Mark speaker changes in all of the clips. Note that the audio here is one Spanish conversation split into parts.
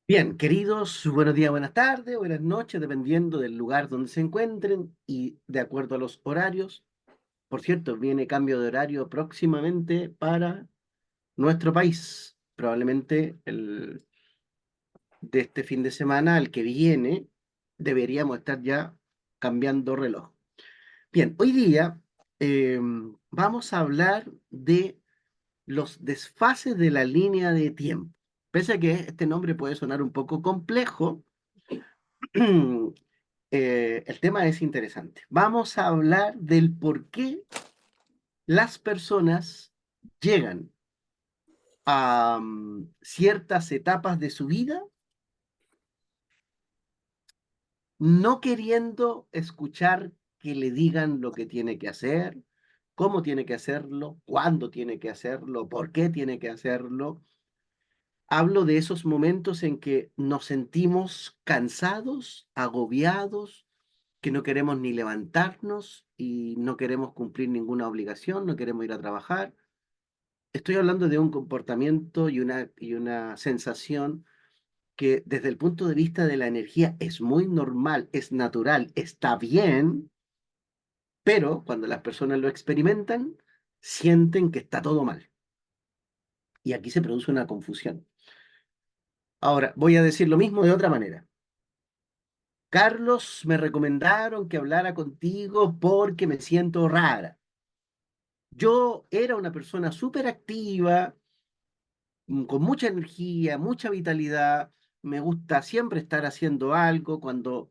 Speaker 1: Bien, queridos, buenos días, buenas tardes, buenas noches, dependiendo del lugar donde se encuentren y de acuerdo a los horarios. Por cierto, viene cambio de horario próximamente para nuestro país. Probablemente de este fin de semana al que viene deberíamos estar ya cambiando reloj. Bien, hoy día eh, vamos a hablar de los desfases de la línea de tiempo. Pese a que este nombre puede sonar un poco complejo, el tema es interesante. Vamos a hablar del por qué las personas llegan a ciertas etapas de su vida no queriendo escuchar que le digan lo que tiene que hacer, cómo tiene que hacerlo, cuándo tiene que hacerlo, por qué tiene que hacerlo. Hablo de esos momentos en que nos sentimos cansados, agobiados, que no queremos ni levantarnos y no queremos cumplir ninguna obligación, no queremos ir a trabajar. Estoy hablando de un comportamiento y una sensación que desde el punto de vista de la energía es muy normal, es natural, está bien, pero cuando las personas lo experimentan, sienten que está todo mal. Y aquí se produce una confusión. Ahora, voy a decir lo mismo de otra manera. Carlos, me recomendaron que hablara contigo porque me siento rara. Yo era una persona súper activa, con mucha energía, mucha vitalidad. Me gusta siempre estar haciendo algo. Cuando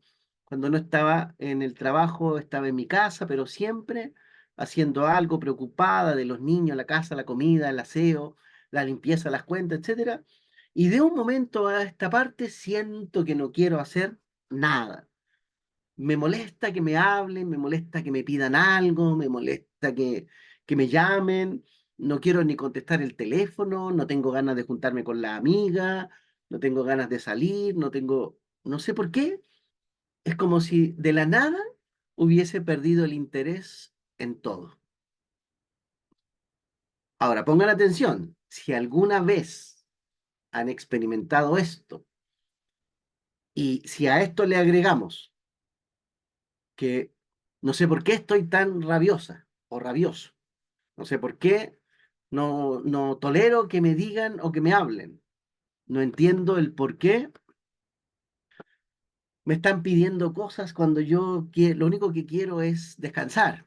Speaker 1: no estaba en el trabajo, estaba en mi casa, pero siempre haciendo algo, preocupada de los niños, la casa, la comida, el aseo, la limpieza, las cuentas, etcétera. Y de un momento a esta parte siento que no quiero hacer nada. Me molesta que me hablen, me molesta que me pidan algo, me molesta que me llamen, no quiero ni contestar el teléfono, no tengo ganas de juntarme con la amiga, no tengo ganas de salir, no sé por qué, es como si de la nada hubiese perdido el interés en todo. Ahora, pongan atención, si alguna vez han experimentado esto y si a esto le agregamos que no sé por qué estoy tan rabiosa o rabioso. No sé por qué no tolero que me digan o que me hablen. No entiendo el por qué me están pidiendo cosas cuando lo único que quiero es descansar.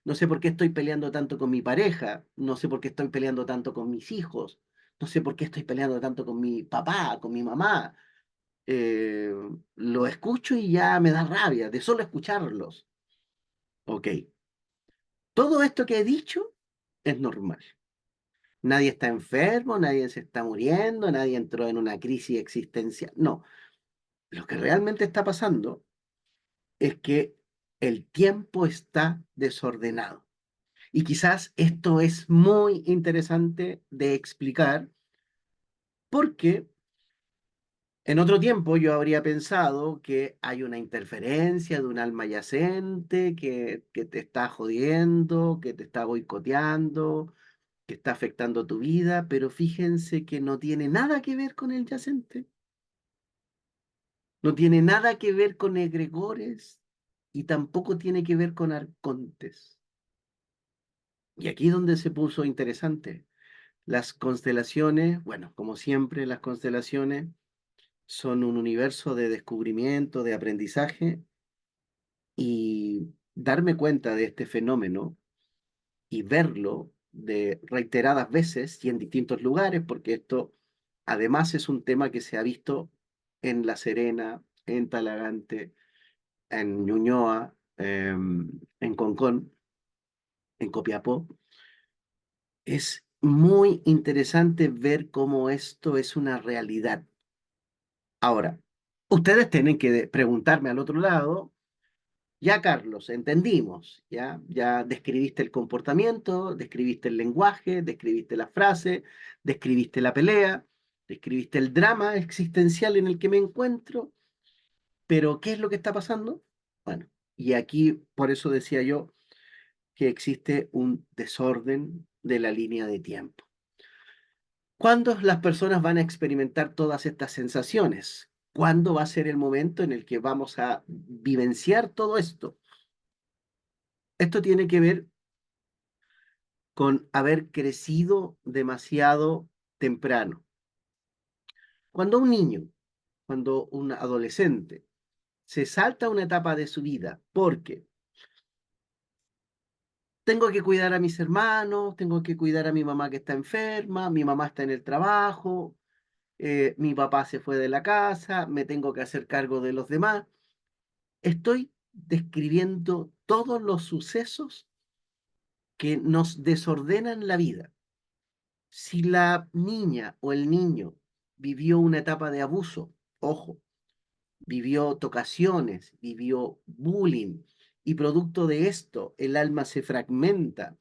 Speaker 1: No sé por qué estoy peleando tanto con mi pareja, no sé por qué estoy peleando tanto con mis hijos, no sé por qué estoy peleando tanto con mi papá, con mi mamá. Eh, lo escucho y ya me da rabia de solo escucharlos. Ok, todo esto que he dicho es normal. Nadie está enfermo, nadie se está muriendo, nadie entró en una crisis existencial. No, lo que realmente está pasando es que el tiempo está desordenado. Y quizás esto es muy interesante de explicar porque en otro tiempo yo habría pensado que hay una interferencia de un alma yacente que te está jodiendo, que te está boicoteando, que está afectando tu vida, pero fíjense que no tiene nada que ver con el yacente, no tiene nada que ver con egregores y tampoco tiene que ver con arcontes. Y aquí es donde se puso interesante. Las constelaciones, bueno, como siempre, las constelaciones son un universo de descubrimiento, de aprendizaje y darme cuenta de este fenómeno y verlo de reiteradas veces y en distintos lugares, porque esto además es un tema que se ha visto en La Serena, en Talagante, en Ñuñoa, en Concón, en Copiapó. Es muy interesante ver cómo esto es una realidad. Ahora, ustedes tienen que preguntarme al otro lado. Ya, Carlos, entendimos, ya describiste el comportamiento, describiste el lenguaje, describiste la frase, describiste la pelea, describiste el drama existencial en el que me encuentro, pero ¿qué es lo que está pasando? Bueno, y aquí por eso decía yo que existe un desorden de la línea de tiempo. ¿Cuándo las personas van a experimentar todas estas sensaciones? ¿Cuándo va a ser el momento en el que vamos a vivenciar todo esto? Esto tiene que ver con haber crecido demasiado temprano. Cuando un niño, cuando un adolescente se salta una etapa de su vida porque tengo que cuidar a mis hermanos, tengo que cuidar a mi mamá que está enferma, mi mamá está en el trabajo, mi papá se fue de la casa, me tengo que hacer cargo de los demás. Estoy describiendo todos los sucesos que nos desordenan la vida. Si la niña o el niño vivió una etapa de abuso, ojo, vivió tocaciones, vivió bullying, y producto de esto el alma se fragmenta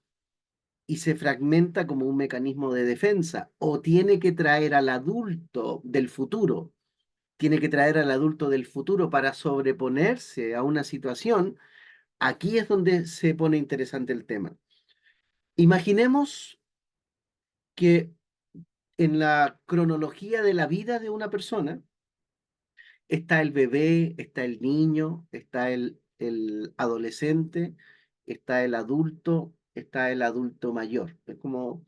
Speaker 1: y se fragmenta como un mecanismo de defensa, o tiene que traer al adulto del futuro, tiene que traer al adulto del futuro para sobreponerse a una situación. Aquí es donde se pone interesante el tema. Imaginemos que en la cronología de la vida de una persona está el bebé, está el niño, está el adolescente, está el adulto mayor. Es como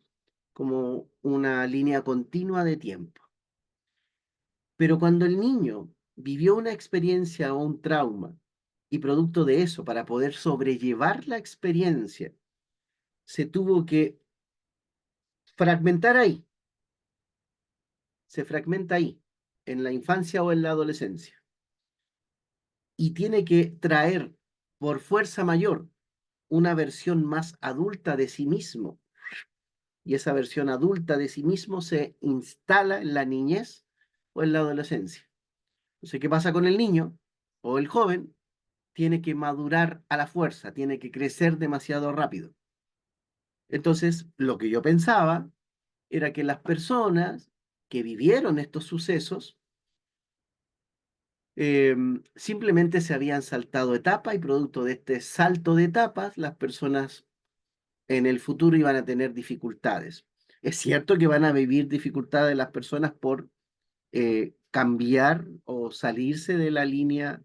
Speaker 1: una línea continua de tiempo. Pero cuando el niño vivió una experiencia o un trauma, y producto de eso, para poder sobrellevar la experiencia, se tuvo que fragmentar ahí, se fragmenta ahí, en la infancia o en la adolescencia, y tiene que traer por fuerza mayor una versión más adulta de sí mismo, y esa versión adulta de sí mismo se instala en la niñez o en la adolescencia. Entonces, ¿qué pasa con el niño o el joven? Tiene que madurar a la fuerza, tiene que crecer demasiado rápido. Entonces, lo que yo pensaba era que las personas que vivieron estos sucesos simplemente se habían saltado etapas, y producto de este salto de etapas, las personas en el futuro iban a tener dificultades. Es cierto que van a vivir dificultades las personas por cambiar o salirse de la línea,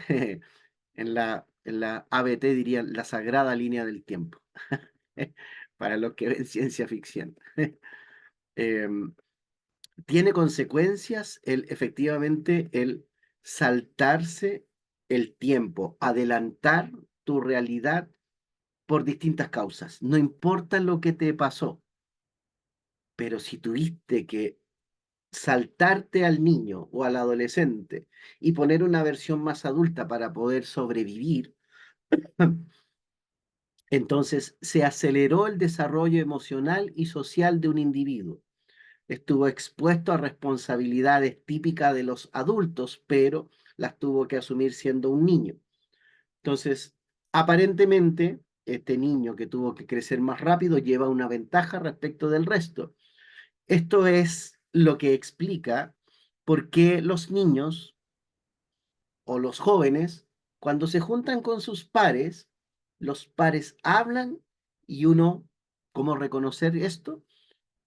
Speaker 1: en la ABT dirían la sagrada línea del tiempo, para los que ven ciencia ficción. Em, Tiene consecuencias efectivamente el saltarse el tiempo, adelantar tu realidad por distintas causas. No importa lo que te pasó, pero si tuviste que saltarte al niño o al adolescente y poner una versión más adulta para poder sobrevivir, entonces se aceleró el desarrollo emocional y social de un individuo. Estuvo expuesto a responsabilidades típicas de los adultos, pero las tuvo que asumir siendo un niño. Entonces, aparentemente, este niño que tuvo que crecer más rápido lleva una ventaja respecto del resto. Esto es lo que explica por qué los niños o los jóvenes, cuando se juntan con sus pares, los pares hablan y uno, ¿cómo reconocer esto?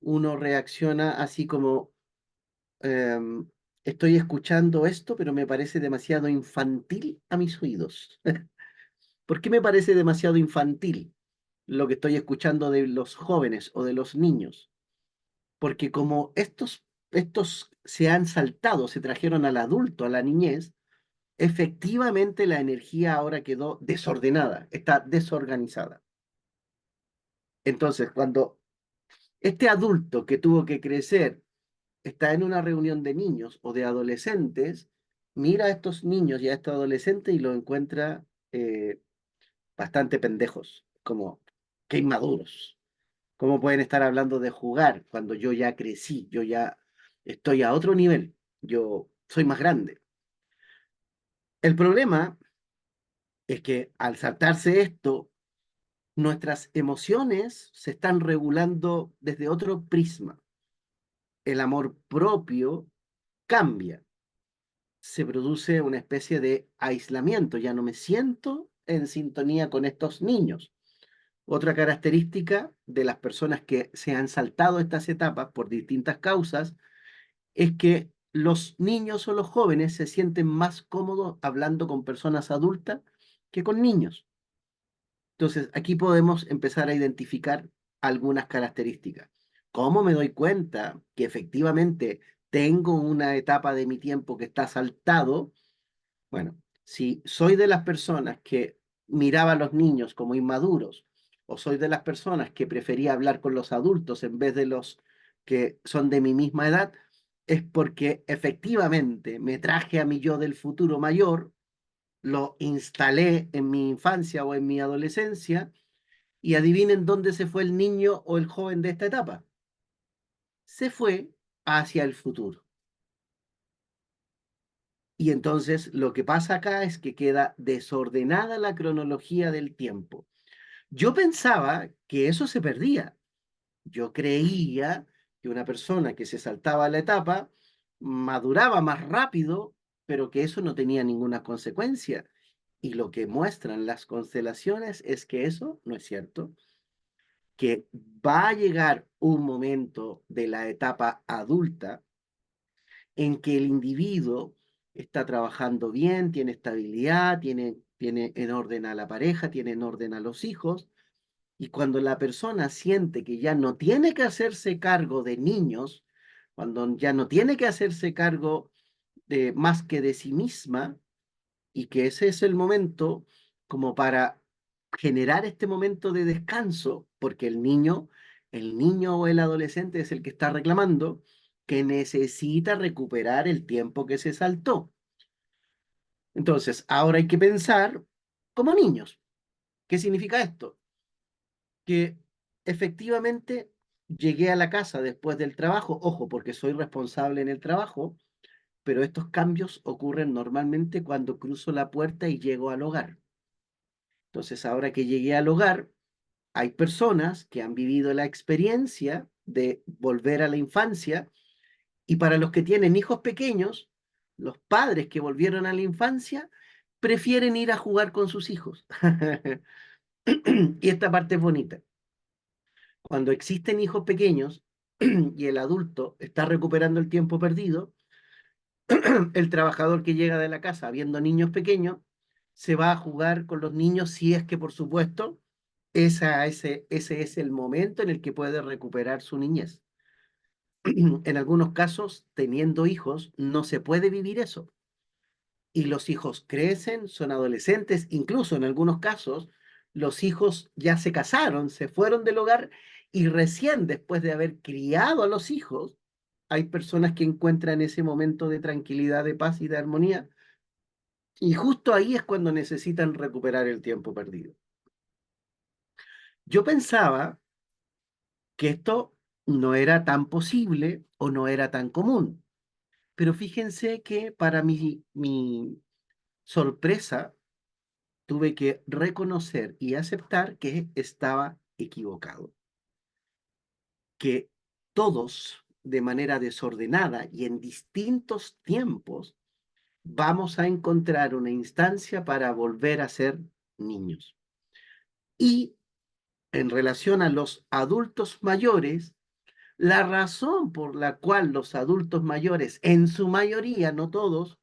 Speaker 1: Uno reacciona así como, em, estoy escuchando esto, pero me parece demasiado infantil a mis oídos. ¿Por qué me parece demasiado infantil lo que estoy escuchando de los jóvenes o de los niños? Porque como estos se han saltado, se trajeron al adulto, a la niñez, efectivamente la energía ahora quedó desordenada, está desorganizada. Entonces, cuando este adulto que tuvo que crecer está en una reunión de niños o de adolescentes, mira a estos niños y a estos adolescentes y los encuentra bastante pendejos, como qué inmaduros. ¿Cómo pueden estar hablando de jugar cuando yo ya crecí, yo ya estoy a otro nivel, yo soy más grande? El problema es que al saltarse esto, nuestras emociones se están regulando desde otro prisma. El amor propio cambia, se produce una especie de aislamiento, ya no me siento en sintonía con estos niños Otra característica de las personas que se han saltado estas etapas por distintas causas es que los niños o los jóvenes se sienten más cómodos hablando con personas adultas que con niños. Entonces, aquí podemos empezar a identificar algunas características. ¿Cómo me doy cuenta que efectivamente tengo una etapa de mi tiempo que está saltado? Bueno, si soy de las personas que miraba a los niños como inmaduros, o soy de las personas que prefería hablar con los adultos en vez de los que son de mi misma edad, es porque efectivamente me traje a mi yo del futuro mayor, lo instalé en mi infancia o en mi adolescencia, y adivinen dónde se fue el niño o el joven de esta etapa. Se fue hacia el futuro. Y entonces lo que pasa acá es que queda desordenada la cronología del tiempo. Yo pensaba que eso se perdía. Yo creía que una persona que se saltaba la etapa maduraba más rápido, pero que eso no tenía ninguna consecuencia. Y lo que muestran las constelaciones es que eso no es cierto, que va a llegar un momento de la etapa adulta en que el individuo está trabajando bien, tiene estabilidad, tiene en orden a la pareja, tiene en orden a los hijos, y cuando la persona siente que ya no tiene que hacerse cargo de niños, cuando ya no tiene que hacerse cargo de más que de sí misma, y que ese es el momento como para generar este momento de descanso, porque el niño o el adolescente es el que está reclamando que necesita recuperar el tiempo que se saltó. Entonces, ahora hay que pensar como niños. ¿Qué significa esto? Que efectivamente llegué a la casa después del trabajo, ojo, porque soy responsable en el trabajo, pero estos cambios ocurren normalmente cuando cruzo la puerta y llego al hogar. Entonces, ahora que llegué al hogar, hay personas que han vivido la experiencia de volver a la infancia, y para los que tienen hijos pequeños, los padres que volvieron a la infancia prefieren ir a jugar con sus hijos. Y esta parte es bonita. Cuando existen hijos pequeños y el adulto está recuperando el tiempo perdido, el trabajador que llega de la casa viendo niños pequeños se va a jugar con los niños si es que, por supuesto, ese es el momento en el que puede recuperar su niñez. En algunos casos, teniendo hijos, no se puede vivir eso. Y los hijos crecen, son adolescentes, incluso en algunos casos, los hijos ya se casaron, se fueron del hogar, y recién después de haber criado a los hijos, hay personas que encuentran ese momento de tranquilidad, de paz y de armonía, y justo ahí es cuando necesitan recuperar el tiempo perdido. Yo pensaba que esto no era tan posible o no era tan común, pero fíjense que para mi sorpresa tuve que reconocer y aceptar que estaba equivocado, que todos de manera desordenada y en distintos tiempos vamos a encontrar una instancia para volver a ser niños. Y en relación a los adultos mayores, la razón por la cual los adultos mayores, en su mayoría, no todos,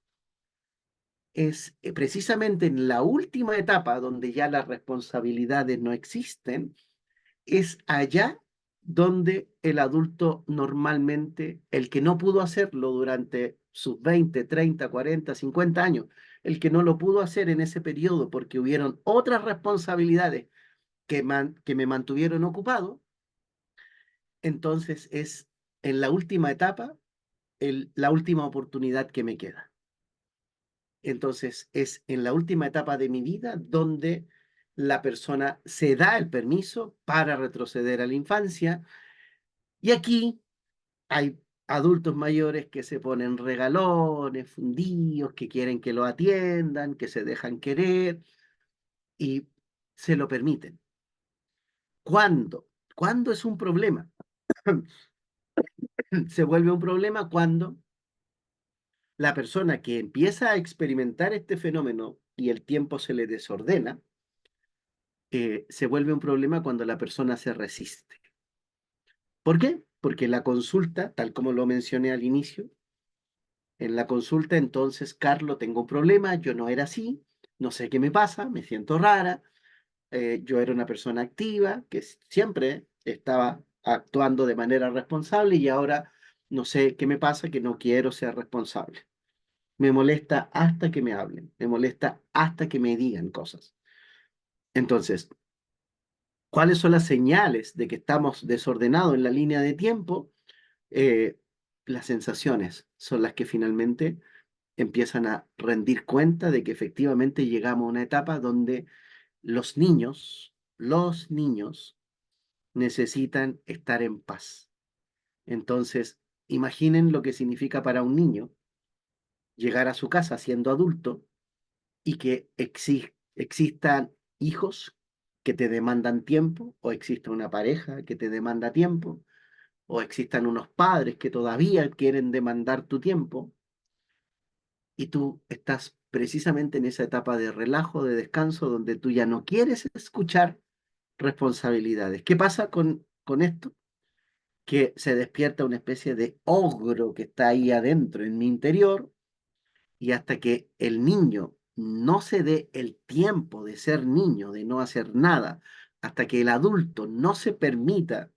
Speaker 1: es precisamente en la última etapa donde ya las responsabilidades no existen, es allá donde el adulto normalmente, el que no pudo hacerlo durante sus 20, 30, 40, 50 años, el que no lo pudo hacer en ese periodo porque hubieron otras responsabilidades que me mantuvieron ocupado, entonces es en la última etapa la última oportunidad que me queda. Entonces es en la última etapa de mi vida donde la persona se da el permiso para retroceder a la infancia, y aquí hay adultos mayores que se ponen regalones, fundidos, que quieren que lo atiendan, que se dejan querer y se lo permiten. ¿Cuándo? ¿Cuándo es un problema? Se vuelve un problema cuando la persona que empieza a experimentar este fenómeno y el tiempo se le desordena, se vuelve un problema cuando la persona se resiste. ¿Por qué? Porque la consulta, tal como lo mencioné al inicio, en la consulta entonces, Carlos, tengo un problema, yo no era así, no sé qué me pasa, me siento rara, yo era una persona activa, que siempre estaba actuando de manera responsable y ahora no sé qué me pasa, que no quiero ser responsable. Me molesta hasta que me hablen, me molesta hasta que me digan cosas. Entonces, ¿cuáles son las señales de que estamos desordenados en la línea de tiempo? Eh, las sensaciones son las que finalmente empiezan a rendir cuenta de que efectivamente llegamos a una etapa donde los niños necesitan estar en paz. Entonces, imaginen lo que significa para un niño llegar a su casa siendo adulto y que existan hijos que te demandan tiempo, o exista una pareja que te demanda tiempo, o existan unos padres que todavía quieren demandar tu tiempo, y tú estás precisamente en esa etapa de relajo, de descanso, donde tú ya no quieres escuchar responsabilidades. ¿Qué pasa con esto? Que se despierta una especie de ogro que está ahí adentro, en mi interior, y hasta que el niño no se dé el tiempo de ser niño, de no hacer nada, hasta que el adulto no se permita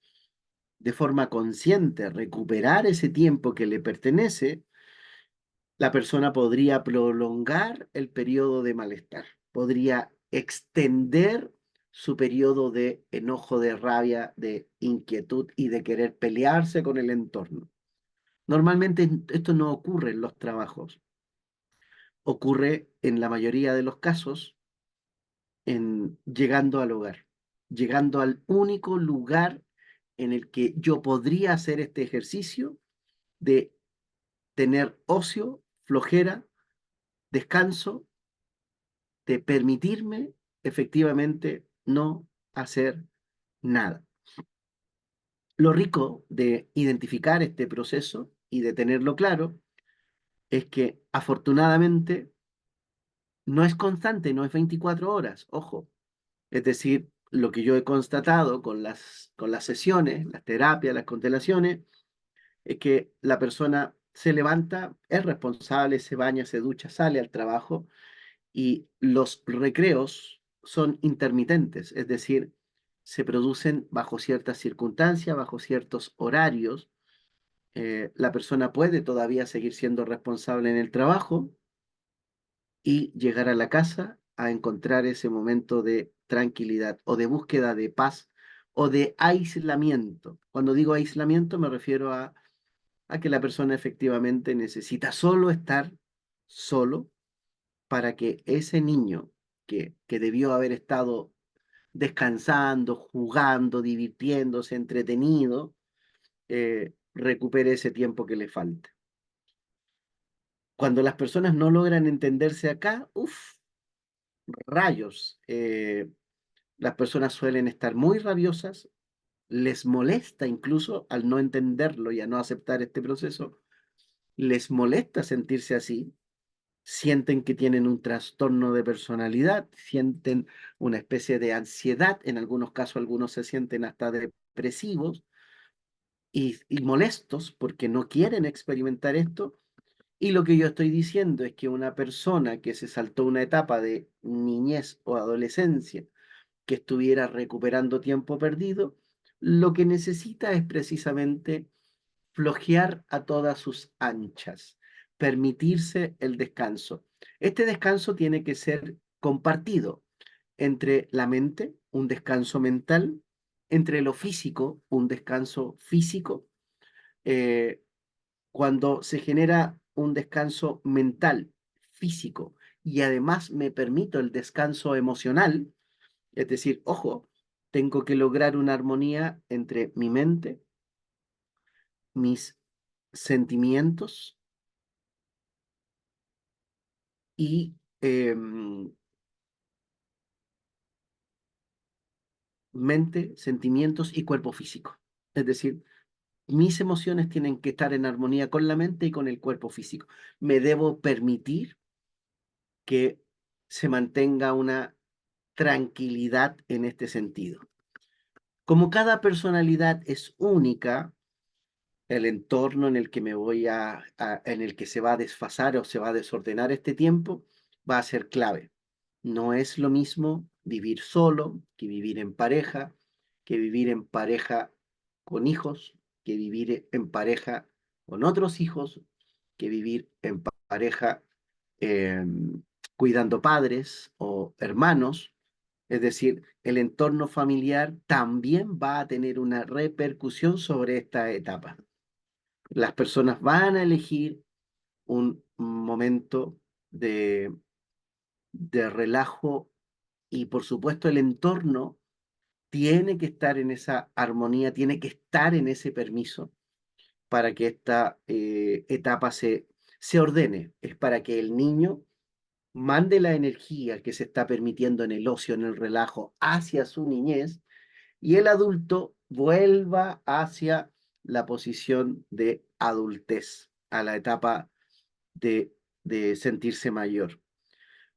Speaker 1: de forma consciente recuperar ese tiempo que le pertenece, la persona podría prolongar el periodo de malestar, podría extender su periodo de enojo, de rabia, de inquietud y de querer pelearse con el entorno. Normalmente esto no ocurre en los trabajos, ocurre en la mayoría de los casos en llegando al hogar, llegando al único lugar en el que yo podría hacer este ejercicio de tener ocio, flojera, descanso, de permitirme efectivamente no hacer nada. Lo rico de identificar este proceso y de tenerlo claro es que afortunadamente no es constante, no es 24 horas, ojo. Es decir, lo que yo he constatado con las sesiones, las terapias, las constelaciones, es que la persona se levanta, es responsable, se baña, se ducha, sale al trabajo y los recreos son intermitentes, es decir, se producen bajo ciertas circunstancias, bajo ciertos horarios. La persona puede todavía seguir siendo responsable en el trabajo y llegar a la casa a encontrar ese momento de tranquilidad o de búsqueda de paz o de aislamiento. Cuando digo aislamiento me refiero a que la persona efectivamente necesita solo estar solo para que ese niño que debió haber estado descansando, jugando, divirtiéndose, entretenido, recupere ese tiempo que le falta. Cuando las personas no logran entenderse acá, uff, rayos, las personas suelen estar muy rabiosas, les molesta incluso al no entenderlo y a no aceptar este proceso, les molesta sentirse así, sienten que tienen un trastorno de personalidad, sienten una especie de ansiedad, en algunos casos algunos se sienten hasta depresivos y molestos porque no quieren experimentar esto. Y lo que yo estoy diciendo es que una persona que se saltó una etapa de niñez o adolescencia, que estuviera recuperando tiempo perdido, lo que necesita es precisamente flojear a todas sus anchas, permitirse el descanso. Este descanso tiene que ser compartido entre la mente, un descanso mental, entre lo físico, un descanso físico. Eh, Cuando se genera un descanso mental, físico, y además me permito el descanso emocional, es decir, ojo, tengo que lograr una armonía entre mi mente, mis sentimientos y mente, sentimientos y cuerpo físico. Es decir, mis emociones tienen que estar en armonía con la mente y con el cuerpo físico. Me debo permitir que se mantenga una tranquilidad en este sentido. Como cada personalidad es única, el entorno en el que en el que se va a desfasar o se va a desordenar este tiempo va a ser clave. No es lo mismo vivir solo que vivir en pareja, que vivir en pareja con hijos, que vivir en pareja con otros hijos, que vivir en pareja eh, cuidando padres o hermanos. Es decir, el entorno familiar también va a tener una repercusión sobre esta etapa. Las personas van a elegir un momento de relajo y por supuesto el entorno tiene que estar en esa armonía, tiene que estar en ese permiso para que esta etapa se ordene. Es para que el niño mande la energía que se está permitiendo en el ocio, en el relajo, hacia su niñez y el adulto vuelva hacia la posición de adultez, a la etapa de, de sentirse mayor.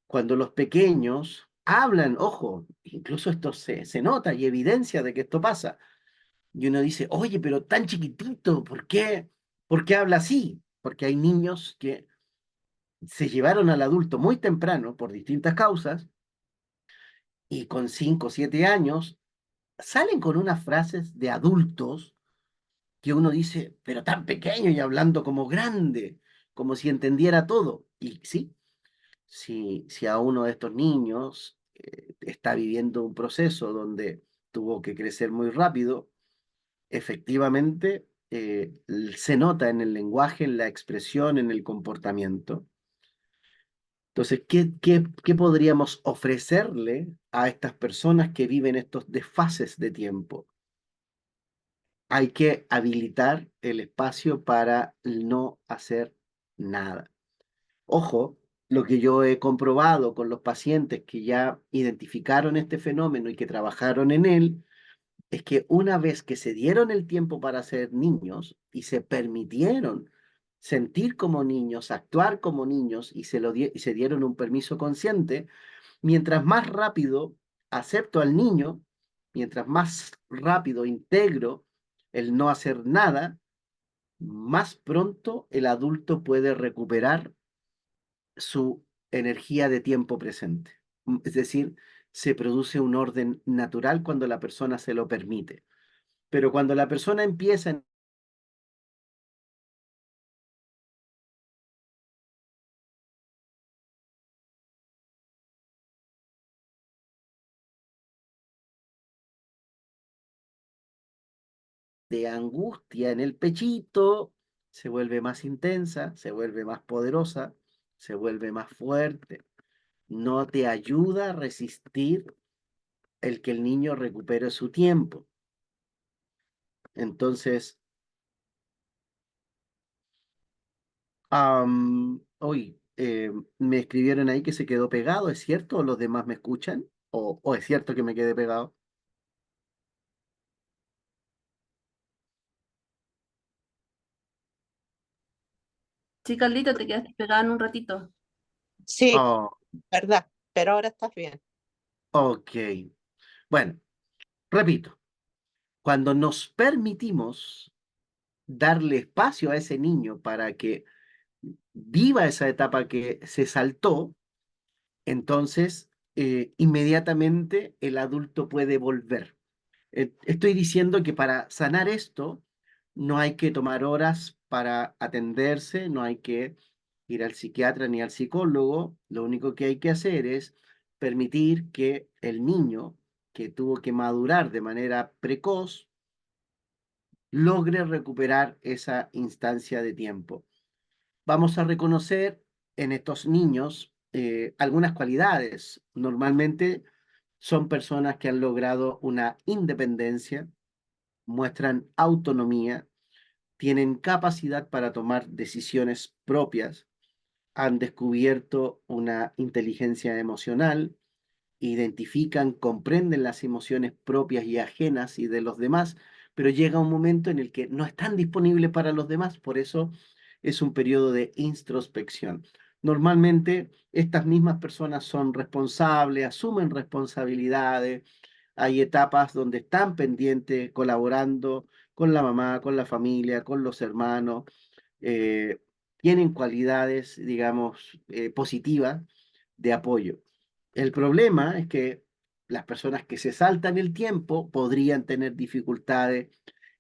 Speaker 1: Cuando los pequeños hablan, ojo, incluso esto se nota y evidencia de que esto pasa. Y uno dice, oye, pero tan chiquitito, ¿por qué habla así? Porque hay niños que se llevaron al adulto muy temprano por distintas causas y con 5 o 7 años salen con unas frases de adultos que uno dice, pero tan pequeño y hablando como grande, como si entendiera todo. Y sí, si a uno de estos niños está viviendo un proceso donde tuvo que crecer muy rápido, efectivamente se nota en el lenguaje, en la expresión, en el comportamiento. Entonces, ¿qué podríamos ofrecerle a estas personas que viven estos desfases de tiempo? Hay que habilitar el espacio para no hacer nada. Ojo, lo que yo he comprobado con los pacientes que ya identificaron este fenómeno y que trabajaron en él, es que una vez que se dieron el tiempo para ser niños y se permitieron sentir como niños, actuar como niños y se dieron un permiso consciente, mientras más rápido acepto al niño, mientras más rápido integro el no hacer nada, más pronto el adulto puede recuperar su energía de tiempo presente. Es decir, se produce un orden natural cuando la persona se lo permite. Pero cuando la persona empieza de angustia en el pechito, se vuelve más intensa, se vuelve más poderosa, se vuelve más fuerte. No te ayuda a resistir el que el niño recupere su tiempo. Entonces, hoy me escribieron ahí que se quedó pegado, ¿es cierto? ¿O los demás me escuchan? O es cierto que me quedé pegado?
Speaker 2: Sí, Carlito, te quedaste pegada en un ratito.
Speaker 3: Sí,
Speaker 1: Oh,
Speaker 3: verdad, pero ahora estás bien.
Speaker 1: ok. Bueno, repito, cuando nos permitimos darle espacio a ese niño para que viva esa etapa que se saltó, entonces inmediatamente el adulto puede volver. Estoy diciendo que para sanar esto no hay que tomar horas para atenderse, no hay que ir al psiquiatra ni al psicólogo, lo único que hay que hacer es permitir que el niño que tuvo que madurar de manera precoz logre recuperar esa instancia de tiempo. Vamos a reconocer en estos niños algunas cualidades. Normalmente son personas que han logrado una independencia, muestran autonomía, tienen capacidad para tomar decisiones propias, han descubierto una inteligencia emocional, identifican, comprenden las emociones propias y ajenas y de los demás, pero llega un momento en el que no están disponibles para los demás, por eso es un periodo de introspección. Normalmente estas mismas personas son responsables, asumen responsabilidades. Hay etapas donde están pendientes, colaborando con la mamá, con la familia, con los hermanos. eh, Tienen cualidades, digamos, positivas de apoyo. El problema es que las personas que se saltan el tiempo podrían tener dificultades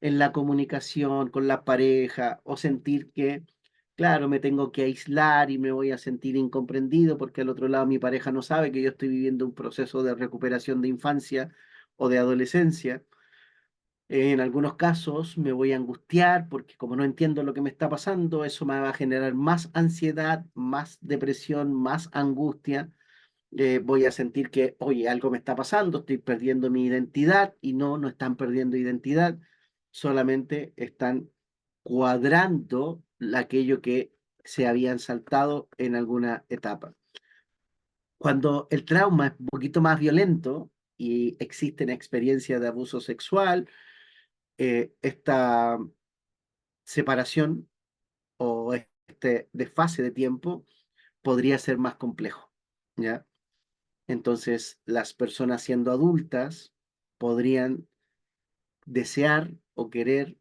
Speaker 1: en la comunicación con la pareja o sentir que, claro, me tengo que aislar y me voy a sentir incomprendido porque al otro lado mi pareja no sabe que yo estoy viviendo un proceso de recuperación de infancia o de adolescencia. En algunos casos me voy a angustiar porque como no entiendo lo que me está pasando, eso me va a generar más ansiedad, más depresión, más angustia. Voy a sentir que, oye, algo me está pasando, estoy perdiendo mi identidad y no, no están perdiendo identidad, solamente están cuadrando aquello que se habían saltado en alguna etapa. Cuando el trauma es un poquito más violento y existen experiencias de abuso sexual, esta separación o este desfase de tiempo podría ser más complejo, ¿ya? Entonces, las personas siendo adultas podrían desear o querer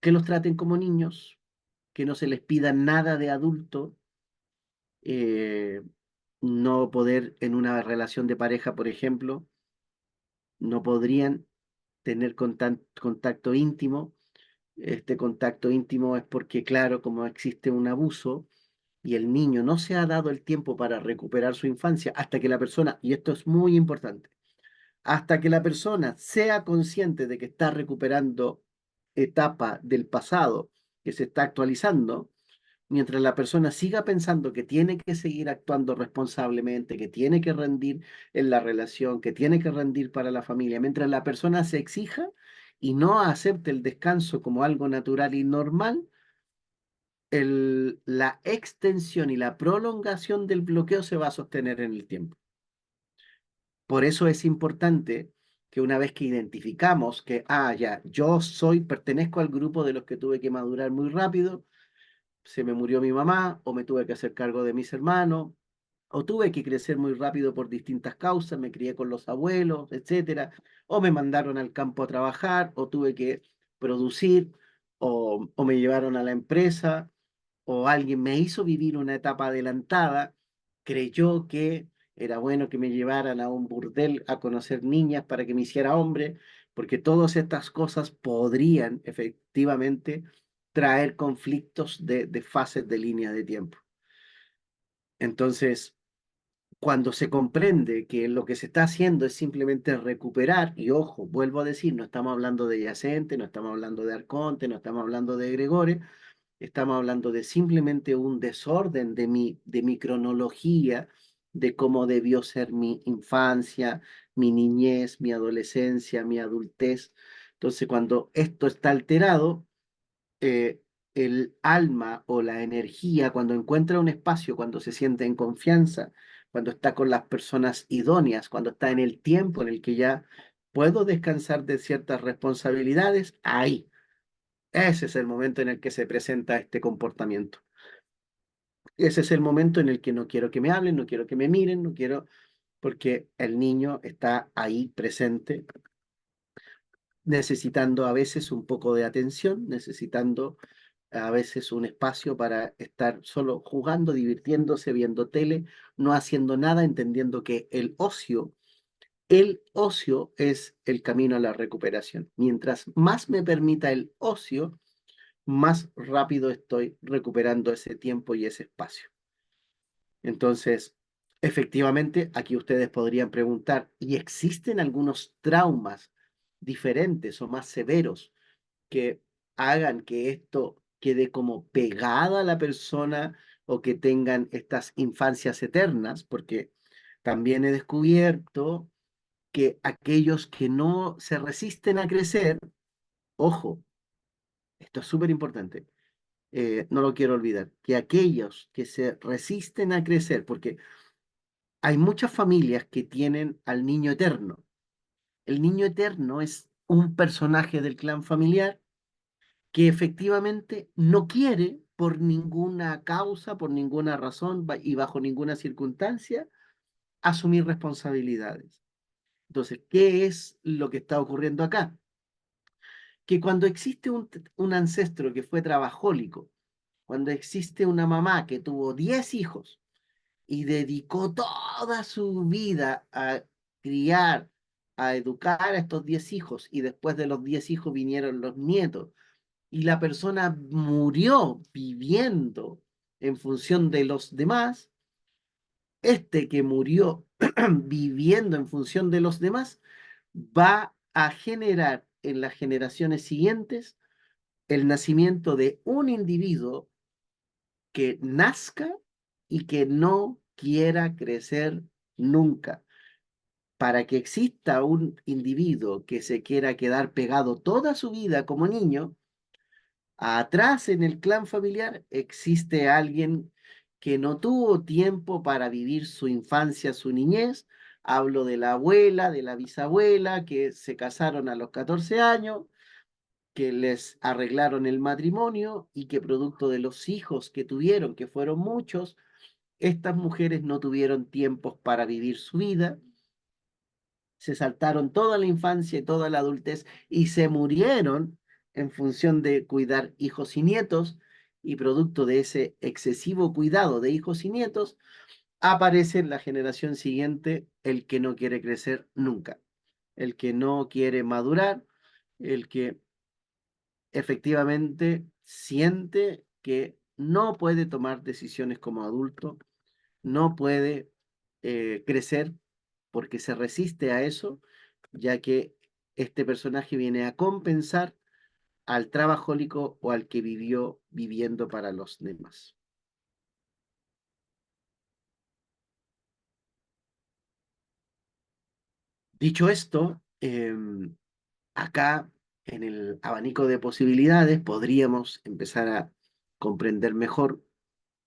Speaker 1: que los traten como niños, que no se les pida nada de adulto, eh, no poder en una relación de pareja, por ejemplo, no podrían tener contacto íntimo. Este contacto íntimo es porque, claro, como existe un abuso y el niño no se ha dado el tiempo para recuperar su infancia hasta que la persona, y esto es muy importante, hasta que la persona sea consciente de que está recuperando etapa del pasado que se está actualizando, mientras la persona siga pensando que tiene que seguir actuando responsablemente, que tiene que rendir en la relación, que tiene que rendir para la familia, mientras la persona se exija y no acepte el descanso como algo natural y normal, la extensión y la prolongación del bloqueo se va a sostener en el tiempo. Por eso es importante que una vez que identificamos que, ya, pertenezco al grupo de los que tuve que madurar muy rápido, se me murió mi mamá, o me tuve que hacer cargo de mis hermanos, o tuve que crecer muy rápido por distintas causas, me crié con los abuelos, etcétera, o me mandaron al campo a trabajar, o tuve que producir, o me llevaron a la empresa, o alguien me hizo vivir una etapa adelantada, creyó que era bueno que me llevaran a un burdel a conocer niñas para que me hiciera hombre, porque todas estas cosas podrían efectivamente traer conflictos de fases de línea de tiempo. Entonces, cuando se comprende que lo que se está haciendo es simplemente recuperar, y ojo, vuelvo a decir, no estamos hablando de Yacente, no estamos hablando de Arconte, no estamos hablando de Gregores, estamos hablando de simplemente un desorden de mi cronología, de cómo debió ser mi infancia, mi niñez, mi adolescencia, mi adultez. Entonces, cuando esto está alterado, eh, el alma o la energía, cuando encuentra un espacio, cuando se siente en confianza, cuando está con las personas idóneas, cuando está en el tiempo en el que ya puedo descansar de ciertas responsabilidades, ahí, ese es el momento en el que se presenta este comportamiento. Ese es el momento en el que no quiero que me hablen, no quiero que me miren, no quiero, porque el niño está ahí presente, necesitando a veces un poco de atención, necesitando a veces un espacio para estar solo jugando, divirtiéndose, viendo tele, no haciendo nada, entendiendo que el ocio es el camino a la recuperación. Mientras más me permita el ocio, más rápido estoy recuperando ese tiempo y ese espacio. Entonces, efectivamente, aquí ustedes podrían preguntar, ¿y existen algunos traumas diferentes o más severos que hagan que esto quede como pegada a la persona o que tengan estas infancias eternas? Porque también he descubierto que aquellos que no se resisten a crecer, ojo, esto es súper importante, no lo quiero olvidar, que aquellos que se resisten a crecer, porque hay muchas familias que tienen al niño eterno. El niño eterno es un personaje del clan familiar que efectivamente no quiere por ninguna causa, por ninguna razón y bajo ninguna circunstancia asumir responsabilidades. Entonces, ¿qué es lo que está ocurriendo acá? Que cuando existe un ancestro que fue trabajólico, cuando existe una mamá que tuvo 10 hijos y dedicó toda su vida a criar, a educar a estos 10 hijos, y después de los 10 hijos vinieron los nietos, y la persona murió viviendo en función de los demás, este que murió viviendo en función de los demás va a generar en las generaciones siguientes el nacimiento de un individuo que nazca y que no quiera crecer nunca. Para que exista un individuo que se quiera quedar pegado toda su vida como niño, atrás en el clan familiar existe alguien que no tuvo tiempo para vivir su infancia, su niñez. Hablo de la abuela, de la bisabuela, que se casaron a los 14 años, que les arreglaron el matrimonio y que producto de los hijos que tuvieron, que fueron muchos, estas mujeres no tuvieron tiempos para vivir su vida, se saltaron toda la infancia y toda la adultez y se murieron en función de cuidar hijos y nietos, y producto de ese excesivo cuidado de hijos y nietos, aparece en la generación siguiente el que no quiere crecer nunca, el que no quiere madurar, el que efectivamente siente que no puede tomar decisiones como adulto, no puede crecer porque se resiste a eso, ya que este personaje viene a compensar al trabajólico o al que vivió viviendo para los demás. Dicho esto, acá en el abanico de posibilidades podríamos empezar a comprender mejor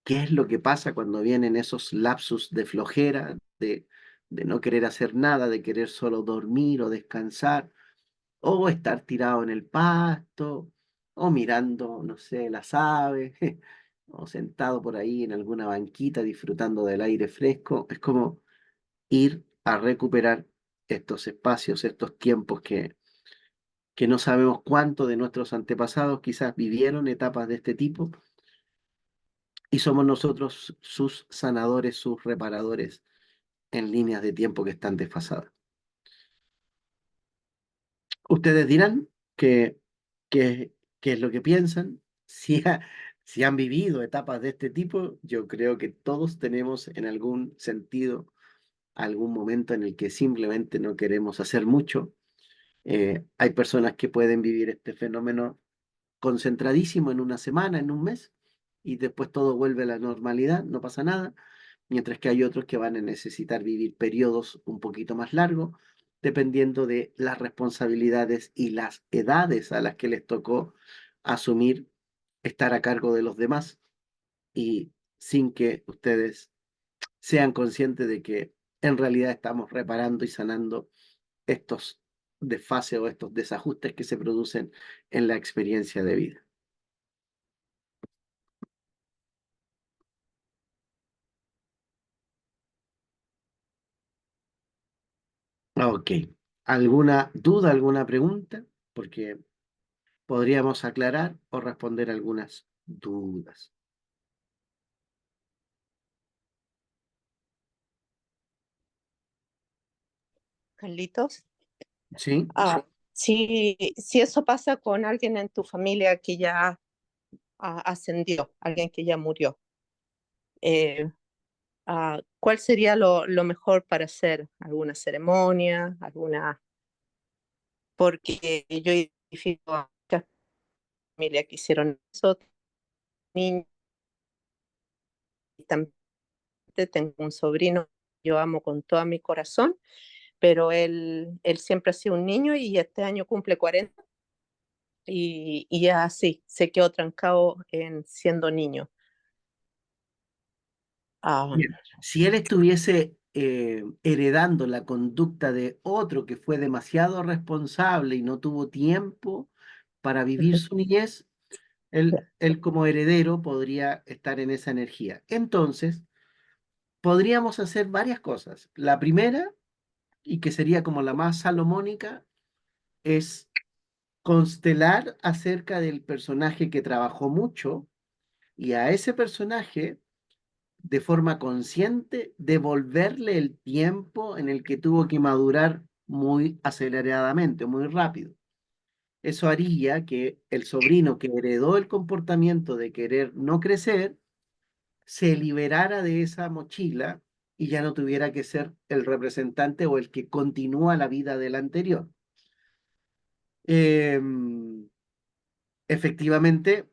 Speaker 1: qué es lo que pasa cuando vienen esos lapsus de flojera, de no querer hacer nada, de querer solo dormir o descansar, o estar tirado en el pasto, o mirando, no sé, las aves, o sentado por ahí en alguna banquita disfrutando del aire fresco. Es como ir a recuperar estos espacios, estos tiempos que no sabemos cuánto de nuestros antepasados quizás vivieron etapas de este tipo, y somos nosotros sus sanadores, sus reparadores en líneas de tiempo que están desfasadas. Ustedes dirán que, qué es lo que piensan. Si han vivido etapas de este tipo, yo creo que todos tenemos en algún sentido algún momento en el que simplemente no queremos hacer mucho. Hay personas que pueden vivir este fenómeno concentradísimo en una semana, en un mes, y después todo vuelve a la normalidad, no pasa nada, mientras que hay otros que van a necesitar vivir periodos un poquito más largos, dependiendo de las responsabilidades y las edades a las que les tocó asumir estar a cargo de los demás, y sin que ustedes sean conscientes de que en realidad estamos reparando y sanando estos desfases o estos desajustes que se producen en la experiencia de vida. Ok. ¿Alguna duda, alguna pregunta? Porque podríamos aclarar o responder algunas dudas.
Speaker 3: Carlitos.
Speaker 1: ¿Sí?
Speaker 3: Si eso pasa con alguien en tu familia que ya ascendió, alguien que ya murió, eh, ¿cuál sería lo mejor para hacer? ¿Alguna ceremonia? Porque yo identifico a muchas familias que hicieron eso, niños, y también tengo un sobrino que yo amo con todo mi corazón, pero él siempre ha sido un niño y este año cumple 40 y ya así, se quedó trancado en siendo niño. Ah,
Speaker 1: Bien. Si él estuviese heredando la conducta de otro que fue demasiado responsable y no tuvo tiempo para vivir su niñez, Él como heredero podría estar en esa energía. Entonces, podríamos hacer varias cosas. La primera, y que sería como la más salomónica, es constelar acerca del personaje que trabajó mucho y a ese personaje, de forma consciente, devolverle el tiempo en el que tuvo que madurar muy aceleradamente, muy rápido. Eso haría que el sobrino que heredó el comportamiento de querer no crecer, se liberara de esa mochila y ya no tuviera que ser el representante o el que continúa la vida del anterior. Efectivamente,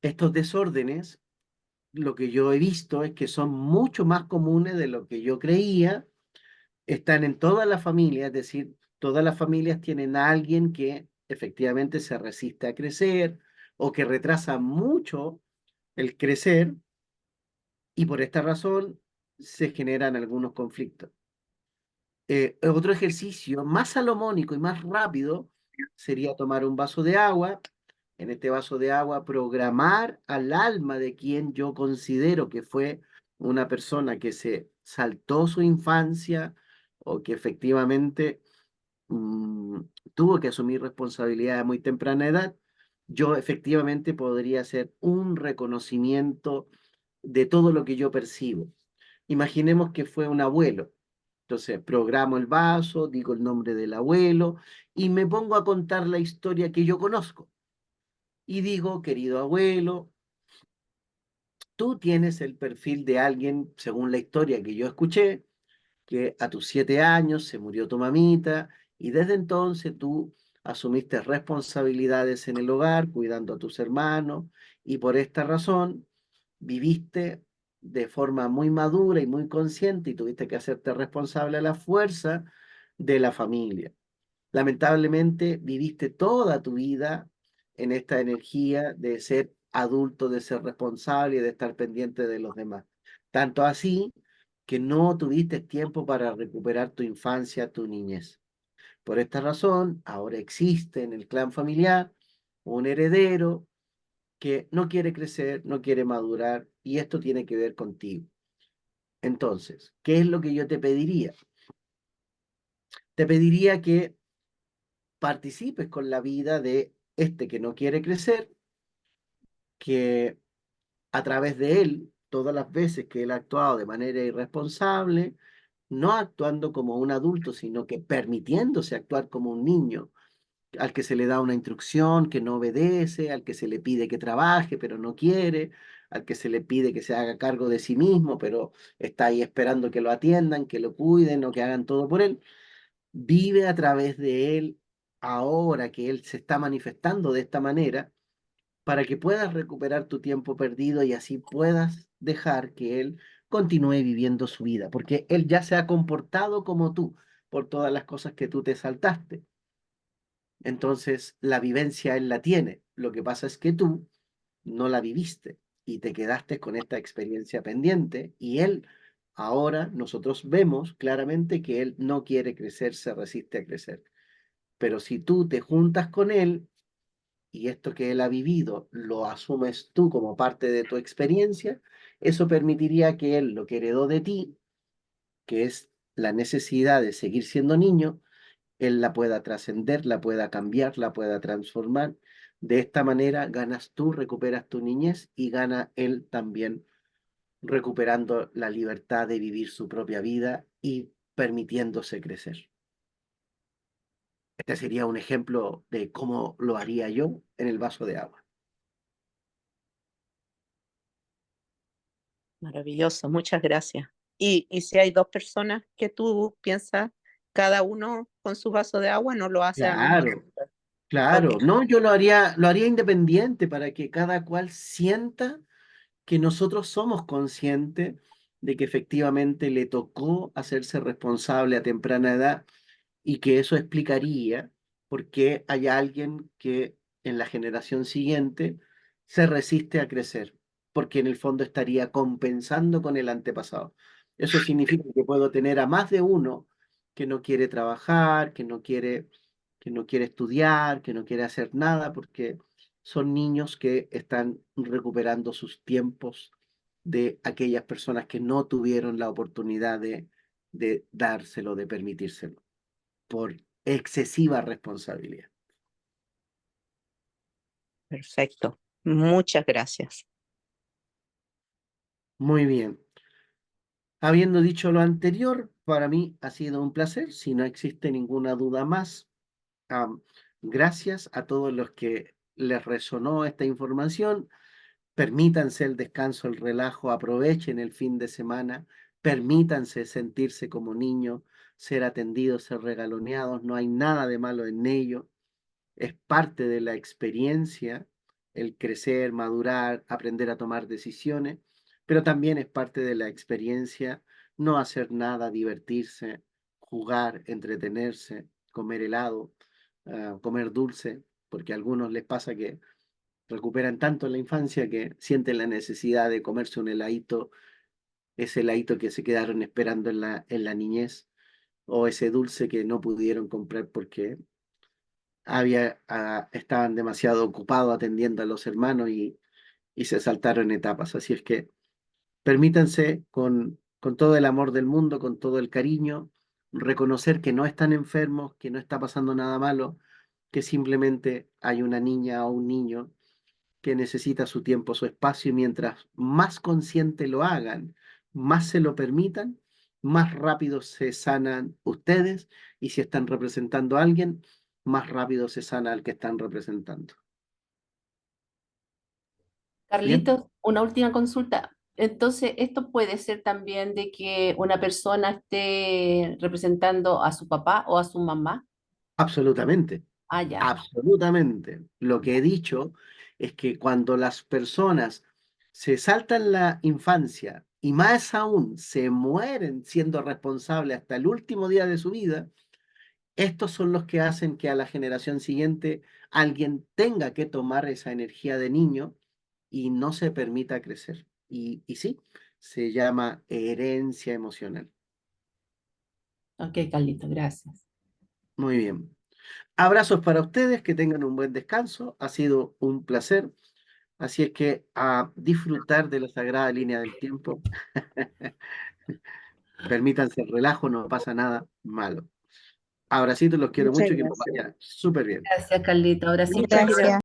Speaker 1: estos desórdenes, lo que yo he visto es que son mucho más comunes de lo que yo creía. Están en todas las familias, es decir, todas las familias tienen a alguien que efectivamente se resiste a crecer o que retrasa mucho el crecer, y por esta razón se generan algunos conflictos. Otro ejercicio más salomónico y más rápido sería tomar un vaso de agua. En este vaso de agua, programar al alma de quien yo considero que fue una persona que se saltó su infancia o que efectivamente mm, tuvo que asumir responsabilidad a muy temprana edad. Yo efectivamente podría hacer un reconocimiento de todo lo que yo percibo. Imaginemos que fue un abuelo. Entonces, programo el vaso, digo el nombre del abuelo y me pongo a contar la historia que yo conozco. Y digo, querido abuelo, tú tienes el perfil de alguien, según la historia que yo escuché, que a tus 7 años se murió tu mamita y desde entonces tú asumiste responsabilidades en el hogar, cuidando a tus hermanos, y por esta razón viviste de forma muy madura y muy consciente y tuviste que hacerte responsable a la fuerza de la familia. Lamentablemente viviste toda tu vida en esta energía de ser adulto, de ser responsable y de estar pendiente de los demás. Tanto así que no tuviste tiempo para recuperar tu infancia, tu niñez. Por esta razón, ahora existe en el clan familiar un heredero que no quiere crecer, no quiere madurar, y esto tiene que ver contigo. Entonces, ¿qué es lo que yo te pediría? Te pediría que participes con la vida de este que no quiere crecer, que a través de él, todas las veces que él ha actuado de manera irresponsable, no actuando como un adulto, sino que permitiéndose actuar como un niño, al que se le da una instrucción que no obedece, al que se le pide que trabaje, pero no quiere, al que se le pide que se haga cargo de sí mismo, pero está ahí esperando que lo atiendan, que lo cuiden o que hagan todo por él. Vive a través de él ahora que él se está manifestando de esta manera, para que puedas recuperar tu tiempo perdido y así puedas dejar que él continúe viviendo su vida, porque él ya se ha comportado como tú por todas las cosas que tú te saltaste. Entonces, la vivencia él la tiene. Lo que pasa es que tú no la viviste y te quedaste con esta experiencia pendiente, y él, ahora nosotros vemos claramente que él no quiere crecer, se resiste a crecer. Pero si tú te juntas con él y esto que él ha vivido lo asumes tú como parte de tu experiencia, eso permitiría que él, lo que heredó de ti, que es la necesidad de seguir siendo niño, él la pueda trascender, la pueda cambiar, la pueda transformar. De esta manera ganas tú, recuperas tu niñez, y gana él también, recuperando la libertad de vivir su propia vida y permitiéndose crecer. Este sería un ejemplo de cómo lo haría yo en el vaso de agua.
Speaker 3: Maravilloso, muchas gracias. Y si hay dos personas que tú piensas, cada uno con su vaso de agua, no lo hace anónimo.
Speaker 1: Claro,
Speaker 3: Ok,
Speaker 1: claro. No, yo lo haría independiente para que cada cual sienta que nosotros somos conscientes de que efectivamente le tocó hacerse responsable a temprana edad, y que eso explicaría por qué hay alguien que en la generación siguiente se resiste a crecer, porque en el fondo estaría compensando con el antepasado. Eso significa que puedo tener a más de uno que no quiere trabajar, que no quiere estudiar, que no quiere hacer nada, porque son niños que están recuperando sus tiempos de aquellas personas que no tuvieron la oportunidad de dárselo, de permitírselo, por excesiva responsabilidad.
Speaker 3: Perfecto. Muchas gracias.
Speaker 1: Muy bien. Habiendo dicho lo anterior, para mí ha sido un placer. Si no existe ninguna duda más, gracias a todos los que les resonó esta información. Permítanse el descanso, el relajo, aprovechen el fin de semana, permítanse sentirse como niños, ser atendidos, ser regaloneados, no hay nada de malo en ello. Es parte de la experiencia el crecer, madurar, aprender a tomar decisiones, pero también es parte de la experiencia no hacer nada, divertirse, jugar, entretenerse, comer helado, comer dulce, porque a algunos les pasa que recuperan tanto en la infancia que sienten la necesidad de comerse un heladito, ese heladito que se quedaron esperando en la niñez, o ese dulce que no pudieron comprar porque estaban demasiado ocupados atendiendo a los hermanos y se saltaron etapas. Así es que permítanse con todo el amor del mundo, con todo el cariño, reconocer que no están enfermos, que no está pasando nada malo, que simplemente hay una niña o un niño que necesita su tiempo, su espacio, y mientras más consciente lo hagan, más se lo permitan, más rápido se sanan ustedes, y si están representando a alguien, más rápido se sana al que están representando. ¿Bien?
Speaker 2: Carlitos, una última consulta. Entonces, ¿esto puede ser también de que una persona esté representando a su papá o a su mamá?
Speaker 1: Absolutamente,
Speaker 2: Ah, ya.
Speaker 1: absolutamente. Lo que he dicho es que cuando las personas se saltan la infancia y más aún se mueren siendo responsables hasta el último día de su vida, estos son los que hacen que a la generación siguiente alguien tenga que tomar esa energía de niño y no se permita crecer. Y sí, se llama herencia emocional.
Speaker 2: Ok, Carlitos, gracias.
Speaker 1: Muy bien. Abrazos para ustedes, que tengan un buen descanso. Ha sido un placer. Así es que a disfrutar de la sagrada línea del tiempo. Permítanse el relajo, no pasa nada malo. Abracitos, los quiero
Speaker 3: Muchas
Speaker 1: mucho y que nos
Speaker 3: gracias.
Speaker 1: vaya súper bien.
Speaker 2: Gracias, Carlitos. Abracito.
Speaker 3: Muchas
Speaker 4: Gracias.